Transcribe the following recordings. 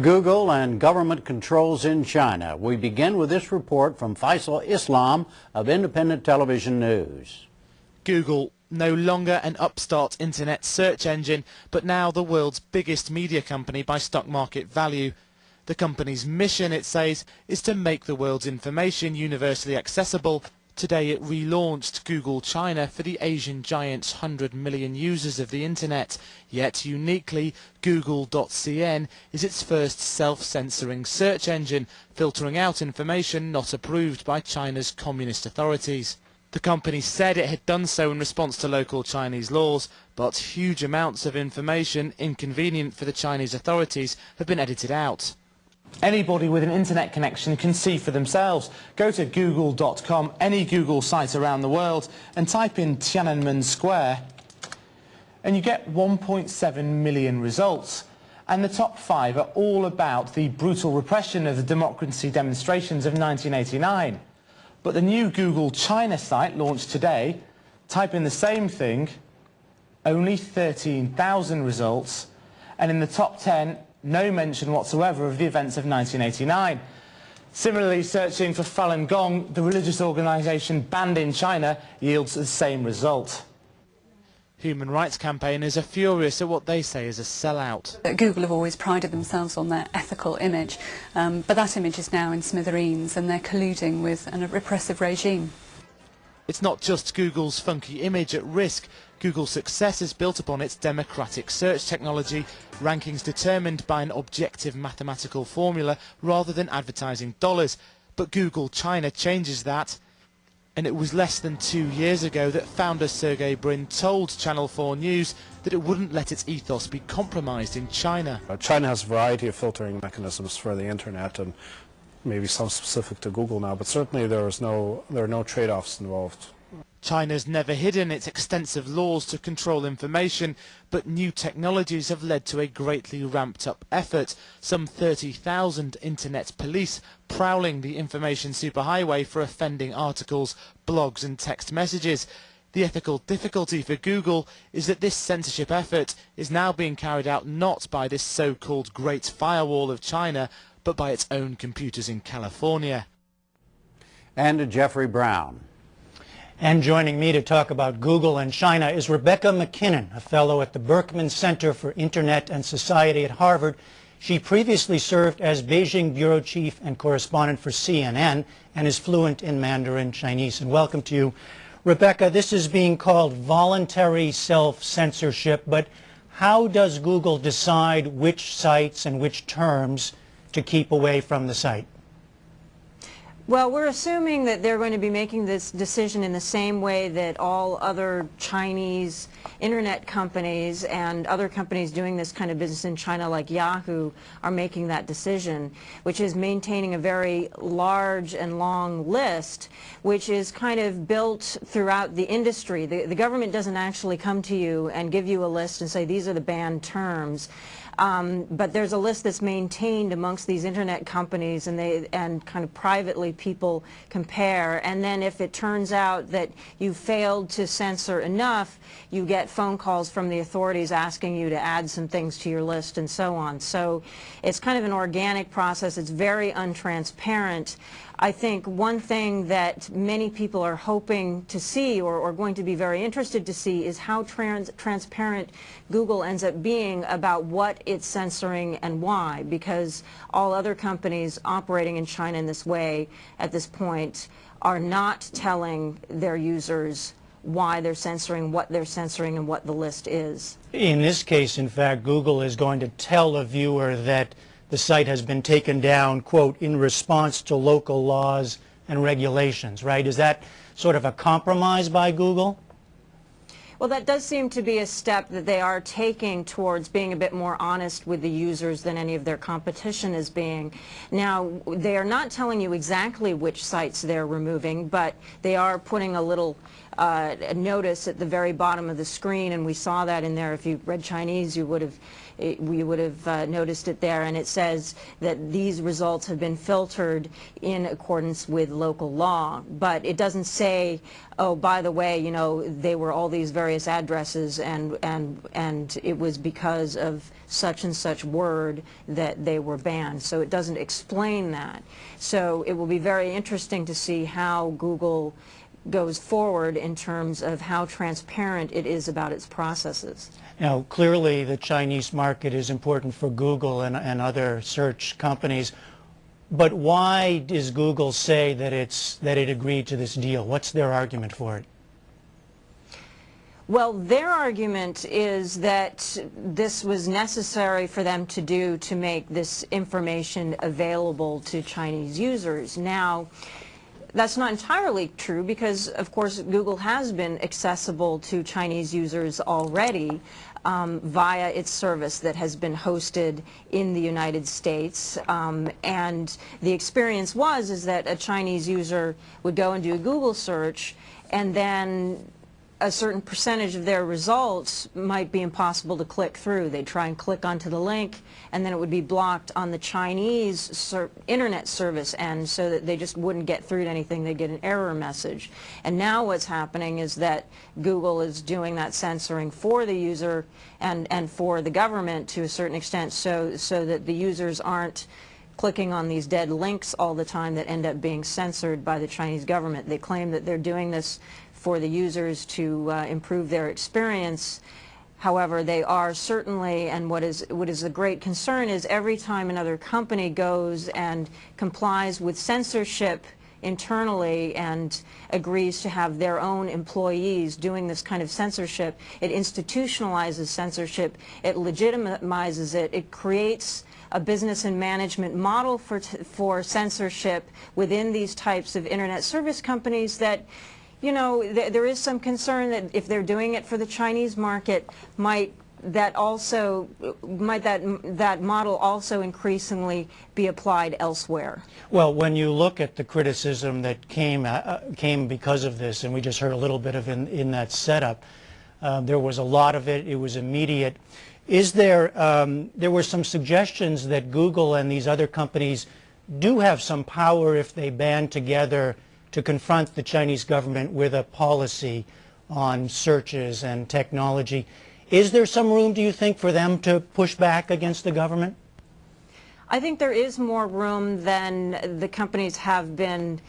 Google and government controls in China. We begin with this report from Faisal Islam of Independent Television News. Google, no longer an upstart internet search engine, but now the world's biggest media company by stock market value. The company's mission, it says, is to make the world's information universally accessible. Today it relaunched Google China for the Asian giant's 100 million users of the internet. Yet uniquely, Google.cn is its first self-censoring search engine, filtering out information not approved by China's communist authorities. The company said it had done so in response to local Chinese laws, but huge amounts of information inconvenient for the Chinese authorities have been edited out. Anybody with an internet connection can see for themselves. Go to google.com, any Google site around the world, and type in Tiananmen Square, and you get 1.7 million results. And the top 5 are all about the brutal repression of the democracy demonstrations of 1989. But the new Google China site, launched today, type in the same thing, only 13,000 results, and in the top 10, no mention whatsoever of the events of 1989. Similarly, searching for Falun Gong, the religious organisation banned in China, yields the same result. Human rights campaigners are furious at what they say is a sellout. Google have always prided themselves on their ethical image, but that image is now in smithereens and they're colluding with a repressive regime. It's not just Google's funky image at risk. Google's success is built upon its democratic search technology, rankings determined by an objective mathematical formula rather than advertising dollars. But Google China changes that. And it was less than 2 years ago that founder Sergey Brin told Channel 4 News that it wouldn't let its ethos be compromised in China. China has a variety of filtering mechanisms for the internet, and maybe some specific to Google now, but certainly there are no trade-offs involved. China's never hidden its extensive laws to control information, but new technologies have led to a greatly ramped-up effort. Some 30,000 internet police prowling the information superhighway for offending articles, blogs and text messages. The ethical difficulty for Google is that this censorship effort is now being carried out not by this so-called Great Firewall of China, but by its own computers in California. And Jeffrey Brown. And joining me to talk about Google and China is Rebecca McKinnon, a fellow at the Berkman Center for Internet and Society at Harvard. She previously served as Beijing bureau chief and correspondent for CNN and is fluent in Mandarin Chinese. And welcome to you. Rebecca, this is being called voluntary self-censorship, but how does Google decide which sites and which terms to keep away from the site? Well, we're assuming that they're going to be making this decision in the same way that all other Chinese internet companies and other companies doing this kind of business in China like Yahoo are making that decision, which is maintaining a very large and long list, which is kind of built throughout the industry. The government doesn't actually come to you and give you a list and say these are the banned terms. But there's a list that's maintained amongst these internet companies, and kind of privately people compare. And then if it turns out that you failed to censor enough, you get phone calls from the authorities asking you to add some things to your list and so on. So it's kind of an organic process. It's very untransparent. I think one thing that many people are hoping to see or going to be very interested to see is how transparent Google ends up being about what it's censoring and why, because all other companies operating in China in this way at this point are not telling their users why they're censoring, what they're censoring, and what the list is. In this case, in fact, Google is going to tell a viewer that the site has been taken down, quote, in response to local laws and regulations, right? Is that sort of a compromise by Google? Well, that does seem to be a step that they are taking towards being a bit more honest with the users than any of their competition is being. Now, they are not telling you exactly which sites they're removing, but they are putting a little a notice at the very bottom of the screen, and we saw that in there. If you read Chinese, you would have noticed it there, and it says that these results have been filtered in accordance with local law. But it doesn't say, oh, by the way, you know, they were all these various addresses, and it was because of such and such word that they were banned. So it doesn't explain that. So it will be very interesting to see how Google goes forward in terms of how transparent it is about its processes. Now, clearly the Chinese market is important for Google and other search companies, but why does Google say that it agreed to this deal? What's their argument for it? Well, their argument is that this was necessary for them to do to make this information available to Chinese users. Now, that's not entirely true because, of course, Google has been accessible to Chinese users already via its service that has been hosted in the United States. And the experience is that a Chinese user would go and do a Google search, and then a certain percentage of their results might be impossible to click through. They'd try and click onto the link, and then it would be blocked on the Chinese internet service end, so that they just wouldn't get through to anything. They'd get an error message. And now what's happening is that Google is doing that censoring for the user and for the government to a certain extent, so that the users aren't clicking on these dead links all the time that end up being censored by the Chinese government. They claim that they're doing this for the users to improve their experience. However, they are certainly, and what is a great concern is every time another company goes and complies with censorship internally and agrees to have their own employees doing this kind of censorship, it institutionalizes censorship, it legitimizes it, it creates a business and management model for censorship within these types of internet service companies that, you know, there is some concern that if they're doing it for the Chinese market, might that model also increasingly be applied elsewhere? Well, when you look at the criticism that came because of this, and we just heard a little bit of in that setup, there was a lot of it. It was immediate. Is there were some suggestions that Google and these other companies do have some power if they band together to confront the Chinese government with a policy on searches and technology. Is there some room, do you think, for them to push back against the government? I think there is more room than the companies have been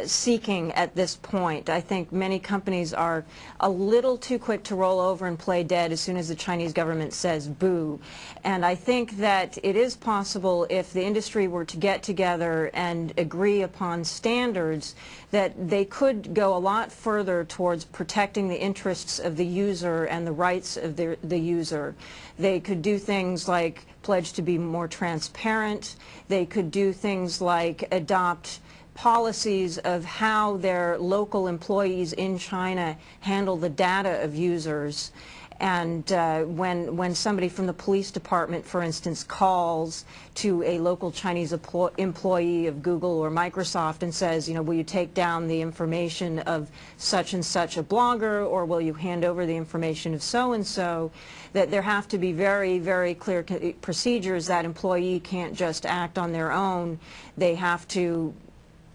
seeking at this point. I think many companies are a little too quick to roll over and play dead as soon as the Chinese government says boo. And I think that it is possible, if the industry were to get together and agree upon standards, that they could go a lot further towards protecting the interests of the user and the rights of the user. They could do things like pledge to be more transparent. They could do things like adopt policies of how their local employees in China handle the data of users. And when somebody from the police department, for instance, calls to a local Chinese employee of Google or Microsoft and says, you know, will you take down the information of such and such a blogger, or will you hand over the information of so-and-so, that there have to be very, very clear procedures. That employee can't just act on their own. They have to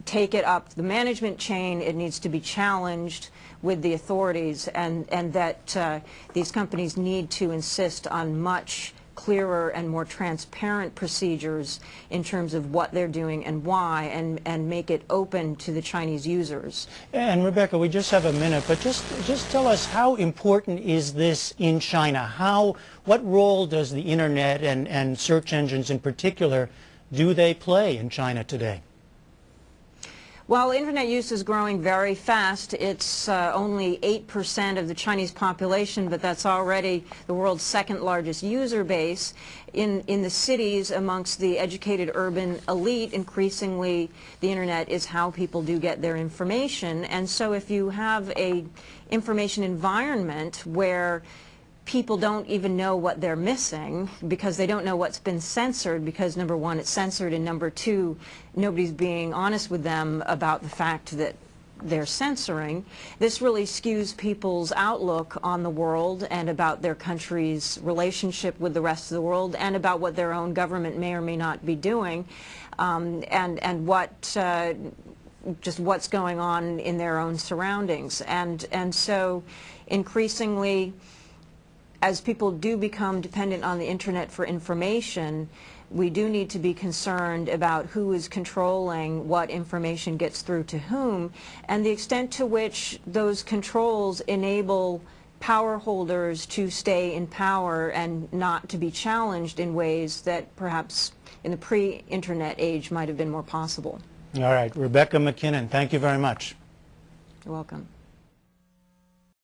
take it up the management chain. It needs to be challenged with the authorities, and that these companies need to insist on much clearer and more transparent procedures in terms of what they're doing and why, and make it open to the Chinese users. And Rebecca, we just have a minute, but just tell us, how important is this in China? What role does the internet and search engines in particular, do they play in China today? Well, internet use is growing very fast. It's only 8% of the Chinese population, but that's already the world's second largest user base. In the cities, amongst the educated urban elite, increasingly the internet is how people do get their information. And so if you have a information environment where people don't even know what they're missing because they don't know what's been censored, because number one, it's censored, and number two, nobody's being honest with them about the fact that they're censoring. This really skews people's outlook on the world and about their country's relationship with the rest of the world and about what their own government may or may not be doing, and what just what's going on in their own surroundings. And so increasingly, as people do become dependent on the internet for information, we do need to be concerned about who is controlling what information gets through to whom, and the extent to which those controls enable power holders to stay in power and not to be challenged in ways that perhaps in the pre-internet age might have been more possible. All right, Rebecca MacKinnon, thank you very much. You're welcome.